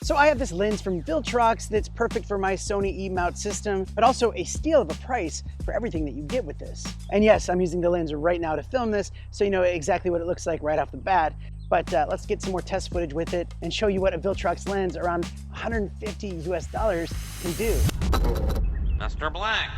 So I have this lens from VIltrox that's perfect for my Sony E-mount system, but also a steal of a price for everything that you get with this. And yes, I'm using the lens right now to film this, so you know exactly what it looks like right off the bat. But let's get some more test footage with it and show you what a VIltrox lens around $150 US can do. Mr. Black.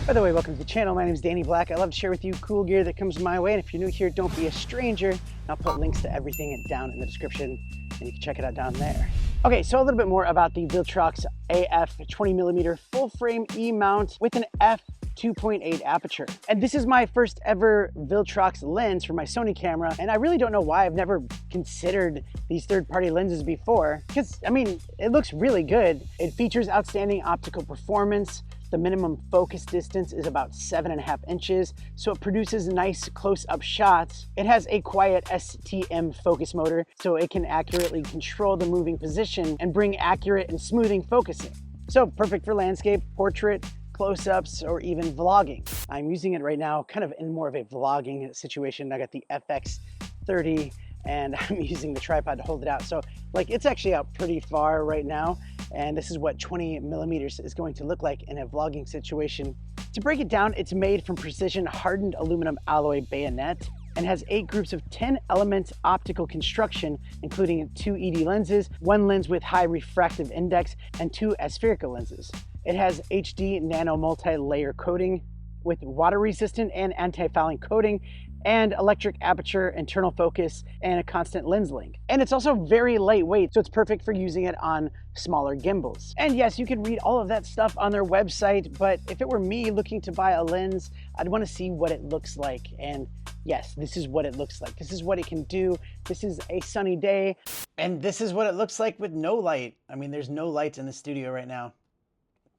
By the way, welcome to the channel. My name is Danny Black. I love to share with you cool gear that comes my way. And if you're new here, don't be a stranger. I'll put links to everything down in the description and you can check it out down there. Okay, so a little bit more about the VIltrox AF 20mm full frame E-mount with an f2.8 aperture. And this is my first ever VIltrox lens for my Sony camera. And I really don't know why I've never considered these third-party lenses before. Because, I mean, it looks really good. It features outstanding optical performance. The minimum focus distance is about 7.5 inches, so it produces nice close-up shots. It has a quiet STM focus motor, so it can accurately control the moving position and bring accurate and smoothing focusing. So perfect for landscape, portrait, close-ups, or even vlogging. I'm using it right now kind of in more of a vlogging situation. I got the FX30 and I'm using the tripod to hold it out. So like it's actually out pretty far right now. And this is what 20mm is going to look like in a vlogging situation. To break it down, it's made from precision hardened aluminum alloy bayonet and has 8 groups of 10 element optical construction, including 2 ED lenses, 1 lens with high refractive index, and 2 aspherical lenses. It has HD nano multi-layer coating with water resistant and anti-fouling coating, and electric aperture, internal focus, and a constant lens link. And it's also very lightweight, so it's perfect for using it on smaller gimbals. And yes, you can read all of that stuff on their website, but if it were me looking to buy a lens, I'd want to see what it looks like. And yes, this is what it looks like. This is what it can do. This is a sunny day, and this is what it looks like with no light. I mean, there's no lights in the studio right now.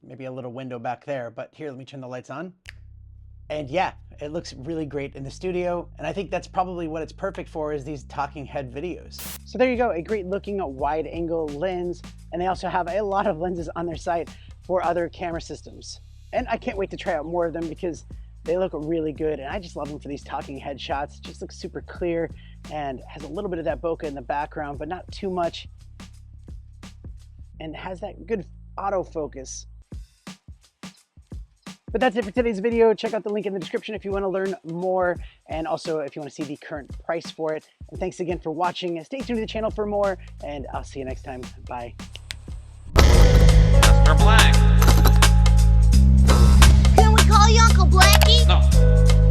Maybe a little window back there, but here, let me turn the lights on. And yeah, it looks really great in the studio. And I think that's probably what it's perfect for, is these talking head videos. So there you go, a great looking wide angle lens. And they also have a lot of lenses on their site for other camera systems. And I can't wait to try out more of them because they look really good. And I just love them for these talking head shots. It just looks super clear and has a little bit of that bokeh in the background, but not too much. And has that good autofocus. But that's it for today's video. Check out the link in the description if you want to learn more, and also if you want to see the current price for it. And thanks again for watching. Stay tuned to the channel for more, and I'll see you next time. Bye. Mr. Black. Can we call you Uncle Blackie? No.